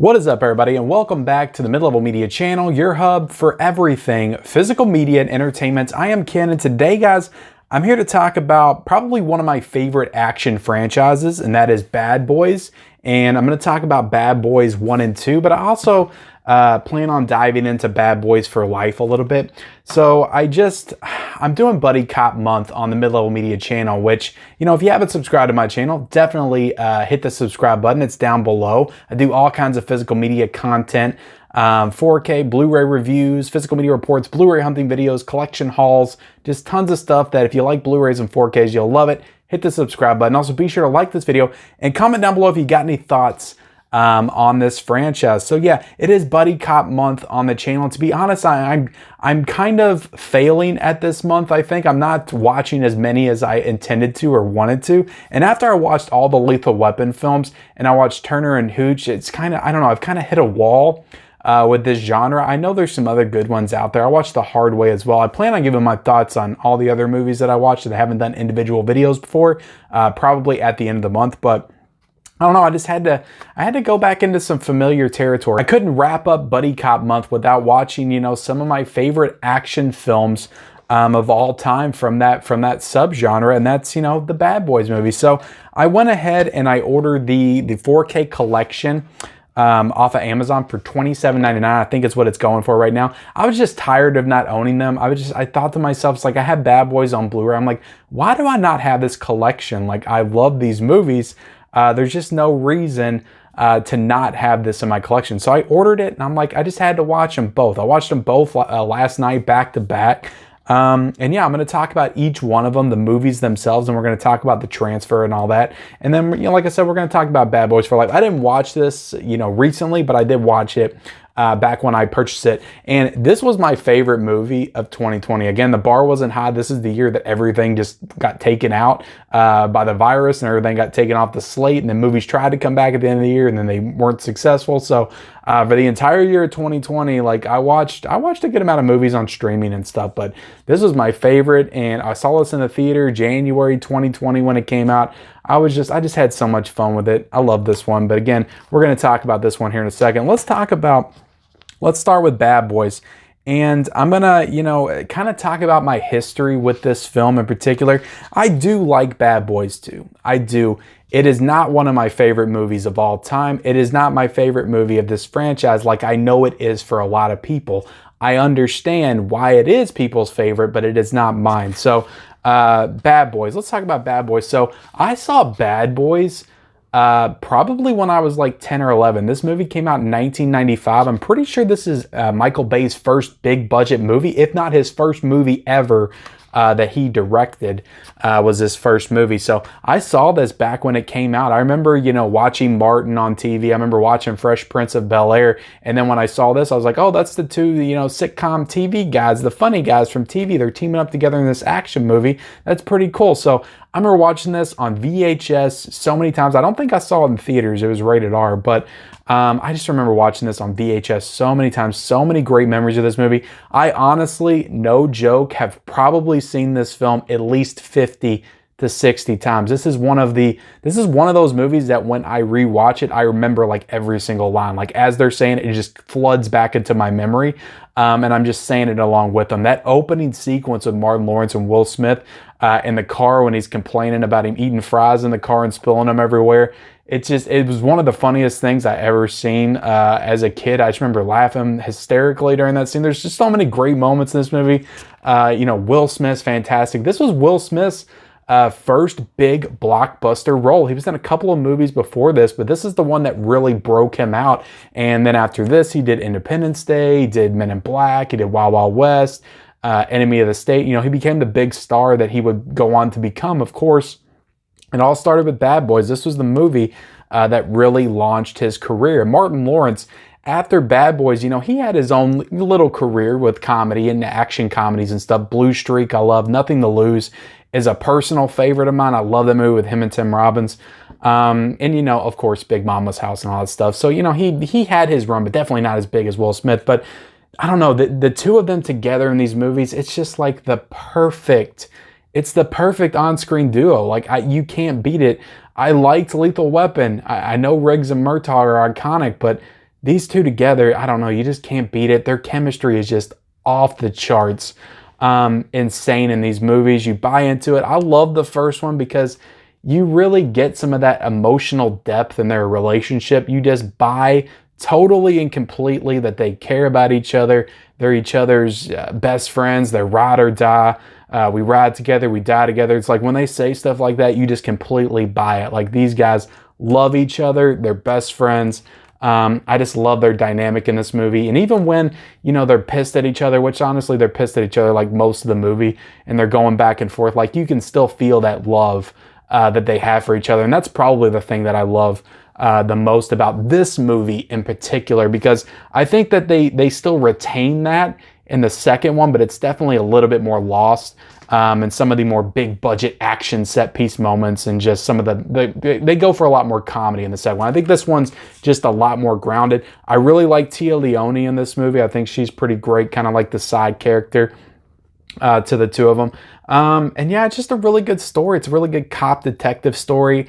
What is up, everybody, and welcome back to the Mid-Level Media channel, your hub for everything physical media and entertainment. I am Ken, and today, guys, I'm here to talk about probably one of my favorite action franchises, and that is Bad Boys. And I'm going to talk about Bad Boys 1 and 2, but I also plan on diving into Bad Boys for Life a little bit. So I'm doing Buddy Cop Month on the Mid-Level Media channel, which, you know, if you haven't subscribed to my channel, definitely hit the subscribe button. It's down below. I do all kinds of physical media content, 4K, Blu-ray reviews, physical media reports, Blu-ray hunting videos, collection hauls, just tons of stuff that if you like Blu-rays and 4Ks, you'll love it. Hit the subscribe button. Also, be sure to like this video and comment down below if you got any thoughts on this franchise. So yeah, it is Buddy Cop Month on the channel. To be honest, I'm kind of failing at this month. I think I'm not watching as many as I intended to or wanted to. And after I watched all the Lethal Weapon films and I watched Turner and Hooch, it's kind of, I don't know, I've kind of hit a wall with this genre. I know there's some other good ones out there. I watched The Hard Way as well. I plan on giving my thoughts on all the other movies that I watched that I haven't done individual videos before, probably at the end of the month, but I don't know, I had to go back into some familiar territory. I couldn't wrap up Buddy Cop Month without watching, you know, some of my favorite action films of all time from that subgenre, and that's, you know, the Bad Boys movie. So I went ahead and I ordered the 4K collection off of Amazon for $27.99. I think it's what it's going for right now. I was just tired of not owning them. I thought to myself, it's like, I have Bad Boys on Blu-ray. I'm like, why do I not have this collection? Like, I love these movies. There's just no reason to not have this in my collection. So I ordered it, and I'm like, I just had to watch them both. I watched them both last night back to back. And yeah, I'm going to talk about each one of them, the movies themselves, and we're going to talk about the transfer and all that. And then, you know, like I said, we're going to talk about Bad Boys for Life. I didn't watch this, you know, recently, but I did watch it back when I purchased it. And this was my favorite movie of 2020. Again, the bar wasn't high. This is the year that everything just got taken out by the virus, and everything got taken off the slate. And then movies tried to come back at the end of the year, and then they weren't successful. So for the entire year of 2020, like I watched a good amount of movies on streaming and stuff, but this was my favorite. And I saw this in the theater January 2020 when it came out. I just had so much fun with it. I love this one. But again, we're going to talk about this one here in a second. Let's start with Bad Boys. And I'm going to, you know, kind of talk about my history with this film in particular. I do like Bad Boys 2. I do. It is not one of my favorite movies of all time. It is not my favorite movie of this franchise, like I know it is for a lot of people. I understand why it is people's favorite, but it is not mine. So Bad Boys. Let's talk about Bad Boys. So I saw Bad Boys probably when I was like 10 or 11. This movie came out in 1995. I'm pretty sure this is Michael Bay's first big budget movie, if not his first movie ever that he directed was his first movie. So I saw this back when it came out. I remember, you know, watching Martin on TV. I remember watching Fresh Prince of Bel-Air. And then when I saw this, I was like, oh, that's the two, you know, sitcom TV guys, the funny guys from TV. They're teaming up together in this action movie. That's pretty cool. So I remember watching this on VHS so many times. I don't think I saw it in theaters. It was rated R, but I just remember watching this on VHS so many times. So many great memories of this movie. I honestly, no joke, have probably seen this film at least 50 to 60 times. This is one of those movies that when I rewatch it, I remember like every single line. Like as they're saying it, it just floods back into my memory. And I'm just saying it along with them. That opening sequence with Martin Lawrence and Will Smith in the car when he's complaining about him eating fries in the car and spilling them everywhere. It was one of the funniest things I ever seen as a kid. I just remember laughing hysterically during that scene. There's just so many great moments in this movie. You know, Will Smith's fantastic. This was Will Smith's first big blockbuster role. He was in a couple of movies before this, but this is the one that really broke him out. And then after this, he did Independence Day, he did Men in Black, he did Wild Wild West, Enemy of the State. You know, he became the big star that he would go on to become, of course. It all started with Bad Boys. This was the movie that really launched his career. Martin Lawrence, after Bad Boys, you know, he had his own little career with comedy and action comedies and stuff. Blue Streak, I love. Nothing to Lose is a personal favorite of mine. I love that movie with him and Tim Robbins. And, you know, of course, Big Mama's House and all that stuff. So, you know, he had his run, but definitely not as big as Will Smith. But I don't know, the two of them together in these movies, it's just like it's the perfect on-screen duo. Like, you can't beat it. I liked Lethal Weapon. I know Riggs and Murtaugh are iconic, but these two together, I don't know, you just can't beat it. Their chemistry is just off the charts. Insane in these movies. You buy into it. I love the first one because you really get some of that emotional depth in their relationship. You just buy totally and completely that they care about each other. They're each other's best friends. They're ride or die. We ride together, we die together. It's like when they say stuff like that, you just completely buy it. Like, these guys love each other. They're best friends. I just love their dynamic in this movie. And even when, you know, they're pissed at each other, which honestly, they're pissed at each other like most of the movie, and they're going back and forth, like, you can still feel that love that they have for each other. And that's probably the thing that I love the most about this movie in particular, because I think that they still retain that in the second one, but it's definitely a little bit more lost. And some of the more big budget action set piece moments, and just some of they go for a lot more comedy in the second one. I think this one's just a lot more grounded. I really like Tia Leone in this movie. I think she's pretty great, kind of like the side character to the two of them. And yeah, it's just a really good story. It's a really good cop detective story.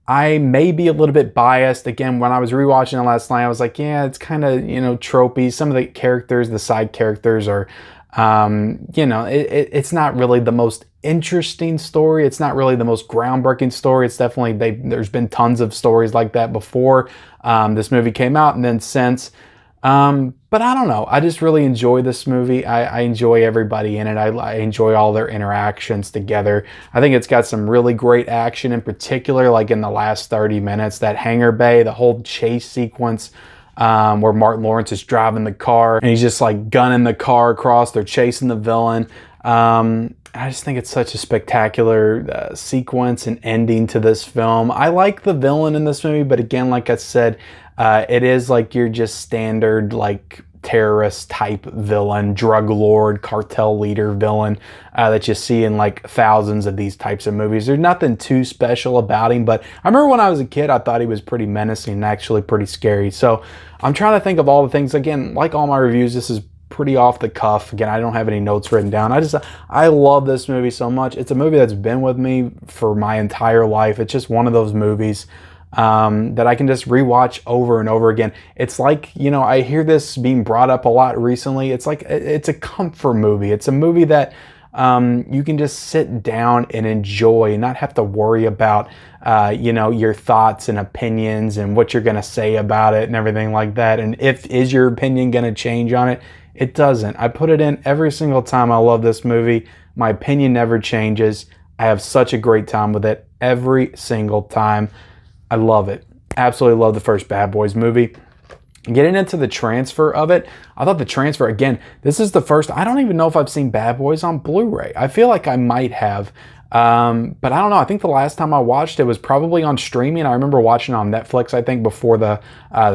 I may be a little bit biased. Again, when I was rewatching it last night, I was like, yeah, it's kind of, you know, tropey. Some of the characters, the side characters are, you know, it's not really the most interesting story. It's not really the most groundbreaking story. It's definitely, there's been tons of stories like that before this movie came out, and then since. But I don't know. I just really enjoy this movie. I enjoy everybody in it. I enjoy all their interactions together. I think it's got some really great action, in particular, like in the last 30 minutes, that hangar bay, the whole chase sequence, where Martin Lawrence is driving the car and he's just like gunning the car across. They're chasing the villain. I just think it's such a spectacular sequence and ending to this film. I like the villain in this movie, but again, like I said, it is like your just standard like terrorist type villain, drug lord, cartel leader villain that you see in like thousands of these types of movies. There's nothing too special about him, but I remember when I was a kid, I thought he was pretty menacing and actually pretty scary. So I'm trying to think of all the things. Again, like all my reviews, this is pretty off the cuff. Again, I don't have any notes written down. I love this movie so much. It's a movie that's been with me for my entire life. It's just one of those movies that I can just rewatch over and over again. It's like, you know, I hear this being brought up a lot recently. It's like, it's a comfort movie. It's a movie that you can just sit down and enjoy and not have to worry about, you know, your thoughts and opinions and what you're going to say about it and everything like that. And is your opinion going to change on it? It doesn't. I put it in every single time I love this movie. My opinion never changes. I have such a great time with it every single time. I love it. Absolutely love the first Bad Boys movie. Getting into the transfer of it, I thought the transfer, again, this is the first, I don't even know if I've seen Bad Boys on Blu-ray. I feel like I might have, but I don't know. I think the last time I watched it was probably on streaming. I remember watching it on Netflix, I think, before the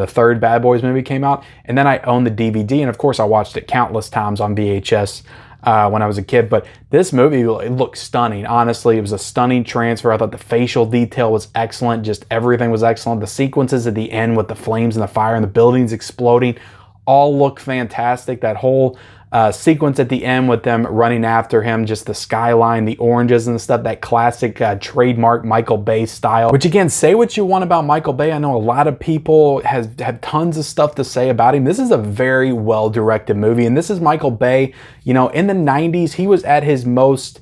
third Bad Boys movie came out. And then I owned the DVD, and of course I watched it countless times on VHS when I was a kid. But this movie, it looked stunning. Honestly, it was a stunning transfer. I thought the facial detail was excellent. Just everything was excellent. The sequences at the end with the flames and the fire and the buildings exploding all look fantastic. That whole sequence at the end with them running after him, just the skyline, the oranges and stuff, that classic trademark Michael Bay style. Which again, say what you want about Michael Bay. I know a lot of people have tons of stuff to say about him. This is a very well-directed movie, and this is Michael Bay. You know, in the 90s, he was at his most,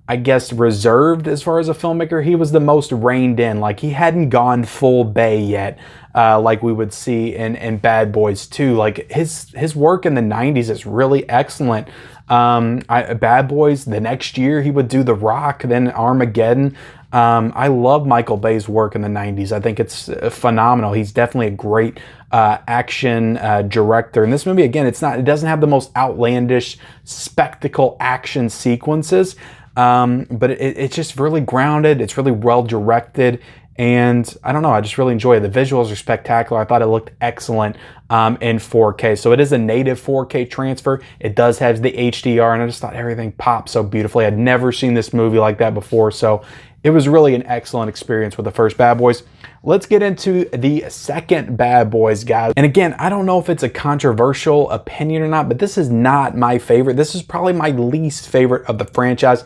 I guess, reserved as far as a filmmaker. He was the most reined in. Like, he hadn't gone full Bay yet, like we would see in Bad Boys 2. Like, his work in the 90s is really excellent. Bad Boys, the next year he would do The Rock, then Armageddon. I love Michael Bay's work in the 90s. I think it's phenomenal. He's definitely a great action director. And this movie, again, it doesn't have the most outlandish spectacle action sequences, but it's just really grounded. It's really well directed. And I don't know, I just really enjoy it. The visuals are spectacular. I thought it looked excellent in 4K. So it is a native 4K transfer. It does have the HDR, and I just thought everything popped so beautifully. I'd never seen this movie like that before. So it was really an excellent experience with the first Bad Boys. Let's get into the second Bad Boys, guys. And again, I don't know if it's a controversial opinion or not, but this is not my favorite. This is probably my least favorite of the franchise.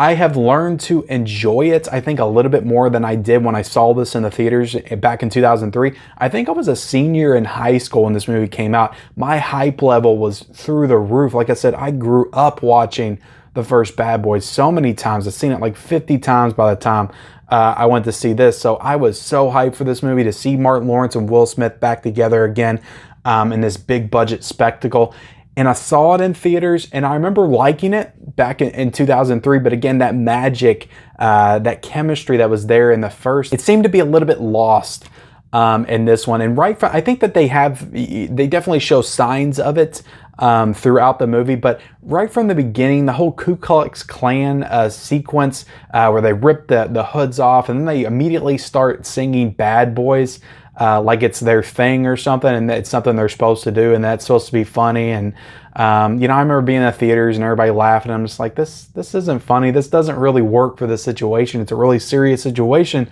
I have learned to enjoy it, I think, a little bit more than I did when I saw this in the theaters back in 2003. I think I was a senior in high school when this movie came out. My hype level was through the roof. Like I said, I grew up watching the first Bad Boys so many times. I've seen it like 50 times by the time I went to see this. So I was so hyped for this movie, to see Martin Lawrence and Will Smith back together again in this big budget spectacle. And I saw it in theaters, and I remember liking it back in 2003. But again, that magic, that chemistry that was there in the first, it seemed to be a little bit lost in this one. And I think that they definitely show signs of it throughout the movie. But right from the beginning, the whole Ku Klux Klan sequence where they rip the hoods off, and then they immediately start singing Bad Boys. Like it's their thing or something, and it's something they're supposed to do, and that's supposed to be funny. And I remember being in the theaters and everybody laughing. I'm just like, this isn't funny. This doesn't really work for this situation. It's a really serious situation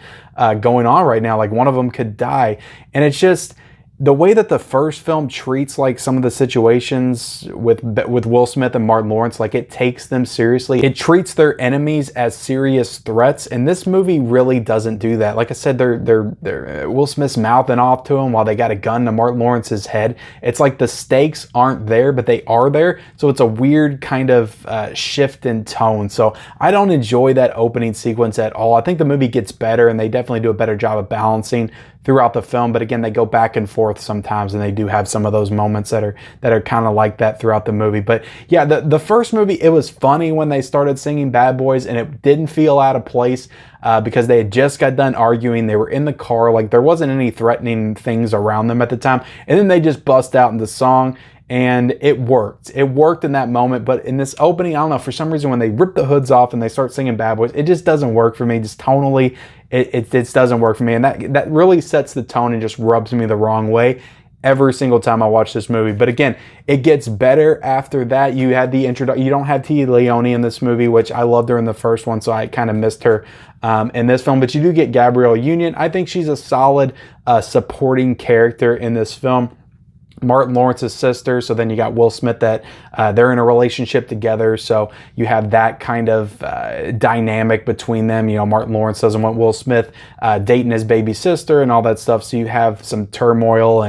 going on right now. Like, one of them could die, and it's just the way that the first film treats like some of the situations with Will Smith and Martin Lawrence. Like, it takes them seriously. It treats their enemies as serious threats, and this movie really doesn't do that. Like I said, they're Will Smith's mouthing off to him while they got a gun to Martin Lawrence's head. It's like the stakes aren't there, but they are there. So it's a weird kind of shift in tone. So I don't enjoy that opening sequence at all. I think the movie gets better, and they definitely do a better job of balancing throughout the film. But again, they go back and forth sometimes, and they do have some of those moments that are kind of like that throughout the movie. But yeah, the first movie, it was funny when they started singing Bad Boys, and it didn't feel out of place because they had just got done arguing. They were in the car, like there wasn't any threatening things around them at the time, and then they just bust out in the song. And it worked. It worked in that moment. But in this opening, I don't know, for some reason, when they rip the hoods off and they start singing Bad Boys, it just doesn't work for me. Just tonally, it just doesn't work for me. And that really sets the tone and just rubs me the wrong way every single time I watch this movie. But again, it gets better after that. You had the introduction. You don't have Tia Leone in this movie, which I loved her in the first one, so I kind of missed her in this film. But you do get Gabrielle Union. I think she's a solid supporting character in this film. Martin Lawrence's sister, so then you got Will Smith that they're in a relationship together, so you have that kind of dynamic between them. Martin Lawrence doesn't want Will Smith dating his baby sister and all that stuff, so you have some turmoil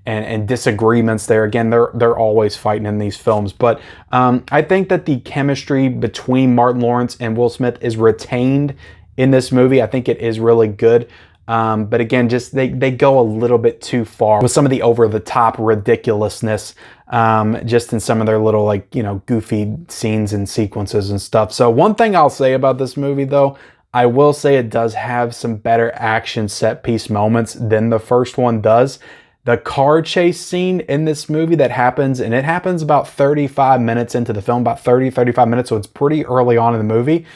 and disagreements there. Again, they're always fighting in these films, but I think that the chemistry between Martin Lawrence and Will Smith is retained in this movie. I think it is really good. But again, just they go a little bit too far with some of the over-the-top ridiculousness, just in some of their little, goofy scenes and sequences and stuff. So one thing I'll say about this movie, though, I will say it does have some better action set-piece moments than the first one does. The car chase scene in this movie that happens, and it happens about 35 minutes into the film, about 35 minutes, so it's pretty early on in the movie,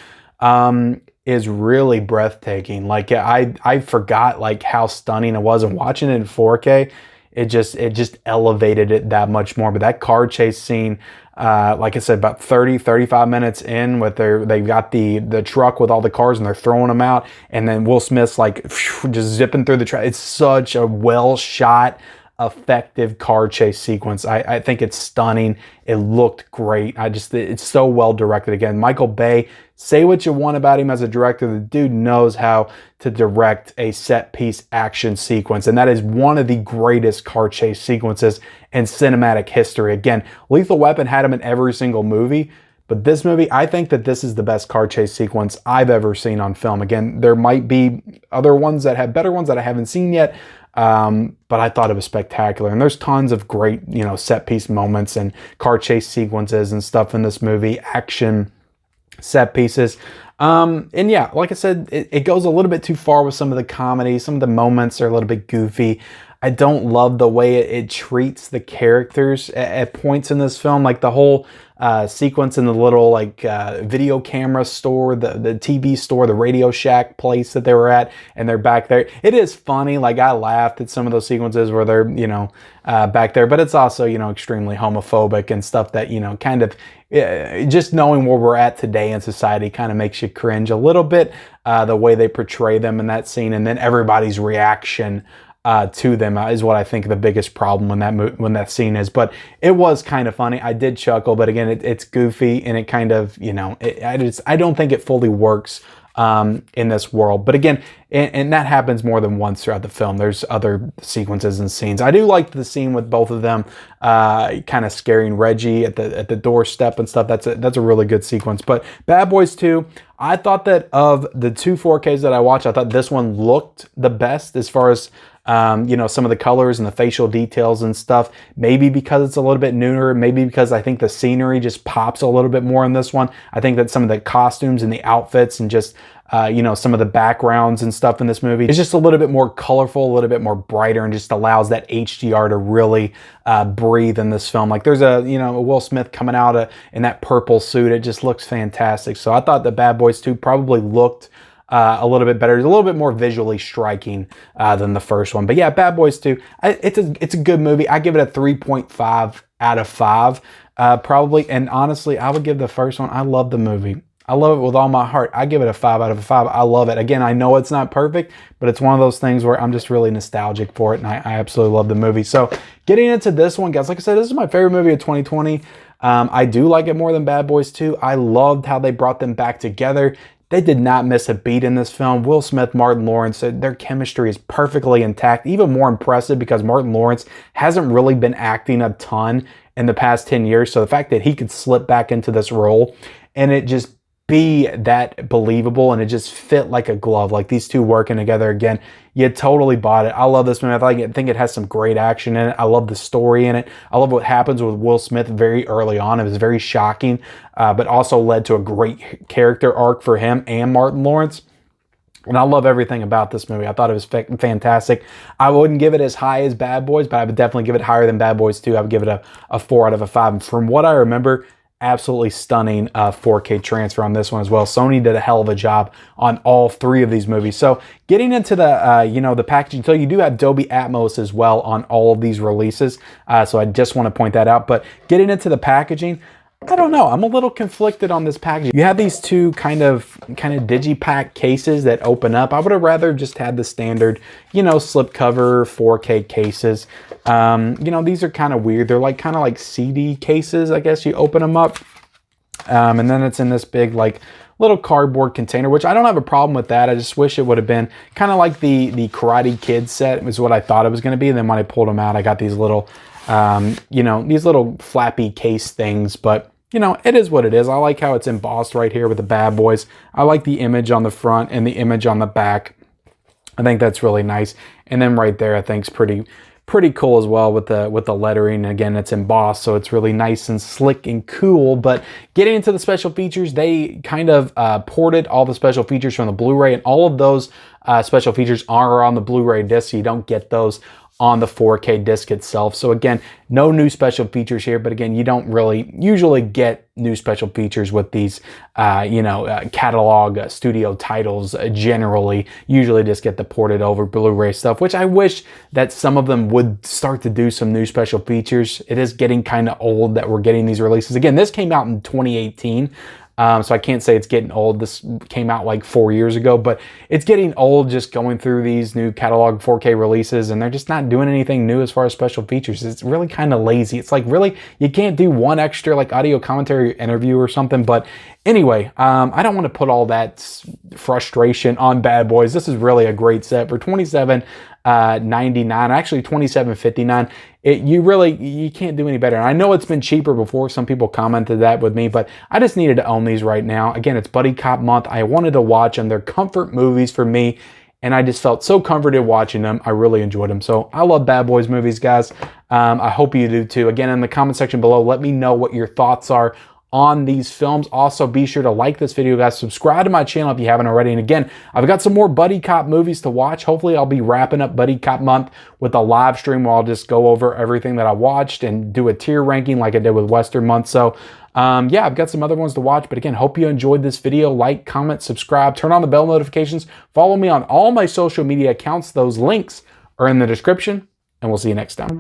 is really breathtaking. Like, I forgot how stunning it was, and watching it in 4K, it just elevated it that much more. But that car chase scene, like I said, about 35 minutes in, they've got the truck with all the cars, and they're throwing them out, and then Will Smith's just zipping through the track. It's such a well shot, effective car chase sequence. I think it's stunning. It looked great. It's so well directed. Again, Michael Bay, say what you want about him as a director, the dude knows how to direct a set piece action sequence, and that is one of the greatest car chase sequences in cinematic history. Again, Lethal Weapon had him in every single movie, but this movie, I think that this is the best car chase sequence I've ever seen on film. Again, there might be other ones that have better ones that I haven't seen yet, but I thought it was spectacular. And there's tons of great, set piece moments and car chase sequences and stuff in this movie, action set pieces. And yeah, like I said, it goes a little bit too far with some of the comedy. Some of the moments are a little bit goofy. I don't love the way it treats the characters at points in this film. Like the whole sequence in the little video camera store, the TV store, the Radio Shack place that they were at, and they're back there. It is funny. I laughed at some of those sequences where they're, back there, but it's also, extremely homophobic and stuff that, kind of just knowing where we're at today in society kind of makes you cringe a little bit, the way they portray them in that scene, and then everybody's reaction to them is what I think the biggest problem when that scene is. But it was kind of funny. I did chuckle, but again, it's goofy, and it kind of, you know, I don't think it fully works in this world. But again, and that happens more than once throughout the film. There's other sequences and scenes. I do like the scene with both of them kind of scaring Reggie at the doorstep and stuff. That's a really good sequence. But Bad Boys 2, I thought that of the two 4Ks that I watched, I thought this one looked the best as far as you know, some of the colors and the facial details and stuff. Maybe because it's a little bit newer, maybe because I think the scenery just pops a little bit more in this one. I think that some of the costumes and the outfits and just you know, some of the backgrounds and stuff in this movie, it's just a little bit more colorful, a little bit more brighter, and just allows that HDR to really breathe in this film. Like there's a, you know, a Will Smith coming out in that purple suit. It just looks fantastic. So I thought the Bad Boys 2 probably looked a little bit better. It's a little bit more visually striking than the first one. But yeah, Bad Boys 2, it's a good movie. I give it a 3.5 out of 5 probably. And honestly, I would give the first one, I love the movie. I love it with all my heart. I give it a 5 out of 5. I love it. Again, I know it's not perfect, but it's one of those things where I'm just really nostalgic for it, and I absolutely love the movie. So getting into this one, guys, like I said, this is my favorite movie of 2020. I do like it more than Bad Boys 2. I loved how they brought them back together. They did not miss a beat in this film. Will Smith, Martin Lawrence, their chemistry is perfectly intact. Even more impressive because Martin Lawrence hasn't really been acting a ton in the past 10 years. So the fact that he could slip back into this role and it just be that believable and it just fit like a glove, like these two working together again, you totally bought it. I love this movie. I think it has some great action in it. I love the story in it. I love what happens with Will Smith very early on. It was very shocking, but also led to a great character arc for him and Martin Lawrence. And I love everything about this movie. I thought it was fantastic. I wouldn't give it as high as Bad Boys, but I would definitely give it higher than Bad Boys 2. I would give it a 4 out of a 5. And from what I remember, absolutely stunning 4K transfer on this one as well. Sony did a hell of a job on all three of these movies. So getting into the you know, the packaging, so you do have Dolby Atmos as well on all of these releases. So I just want to point that out. But getting into the packaging, I don't know. I'm a little conflicted on this packaging. You have these two kind of digipack cases that open up. I would have rather just had the standard, you know, slipcover 4K cases. You know, these are kind of weird. They're kind of like CD cases, I guess. You open them up, and then it's in this big little cardboard container, which I don't have a problem with that. I just wish it would have been kind of like the Karate Kid set was what I thought it was going to be. And then when I pulled them out, I got these little you know, these little flappy case things, but you know, it is what it is. I like how it's embossed right here with the Bad Boys. I like the image on the front and the image on the back. I think that's really nice. And then right there, I think is pretty cool as well with the lettering. Again, it's embossed, so it's really nice and slick and cool. But getting into the special features, they kind of ported all the special features from the Blu-ray, and all of those special features are on the Blu-ray disc, so you don't get those on the 4K disc itself. So again, no new special features here, but again, you don't really usually get new special features with these, you know, catalog studio titles generally. Usually just get the ported over Blu-ray stuff, which I wish that some of them would start to do some new special features. It is getting kind of old that we're getting these releases. Again, this came out in 2018. So I can't say it's getting old. This came out like 4 years ago, but it's getting old just going through these new catalog 4K releases, and they're just not doing anything new as far as special features. It's really kind of lazy. It's like, really, you can't do one extra like audio commentary interview or something. But anyway, I don't want to put all that frustration on Bad Boys. This is really a great set for $27.99, actually $27.59. You can't do any better. And I know it's been cheaper before. Some people commented that with me, but I just needed to own these right now. Again, it's Buddy Cop month. I wanted to watch them. They're comfort movies for me, and I just felt so comforted watching them. I really enjoyed them. So I love Bad Boys movies, guys. I hope you do too. Again, in the comment section below, let me know what your thoughts are on these films. Also, be sure to like this video, guys. Subscribe to my channel if you haven't already. And again, I've got some more Buddy Cop movies to watch. Hopefully, I'll be wrapping up Buddy Cop month with a live stream where I'll just go over everything that I watched and do a tier ranking like I did with Western month. So yeah, I've got some other ones to watch. But again, hope you enjoyed this video. Like, comment, subscribe, turn on the bell notifications. Follow me on all my social media accounts. Those links are in the description, and we'll see you next time.